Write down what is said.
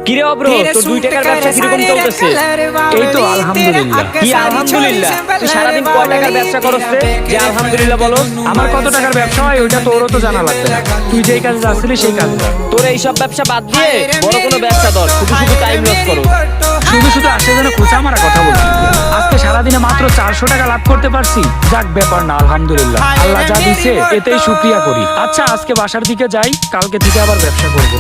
কিরে অব্র, তোর 2 টাকার ব্যবসা কিরকম চলতেছে? এই তো আলহামদুলিল্লাহ। কি আলহামদুলিল্লাহ? তুই সারাদিন কয় টাকার ব্যবসা করছ রে যে আলহামদুলিল্লাহ বলো? আমার কত টাকার ব্যবসা হয় ওইটা তোরও তো জানা লাগবে না। তুই যেই কাজে যাচ্ছিলি সেই কাজ কর। তোর এইসব ব্যবসা বাদ দিয়ে বড় কোনো ব্যবসা ধর, শুধু শুধু টাইম লস করো। শুধু শুধু আসে যেন খোঁচা মারা কথা বলছি। আজকে সারাদিনে মাত্র 400 টাকা লাভ করতে পারছি। যাক, ব্যাপার না, আলহামদুলিল্লাহ। আল্লাহ যা দিছে এতেই শুকরিয়া করি। আচ্ছা, আজকে বাসার দিকে যাই, কালকে থেকে আবার ব্যবসা করব।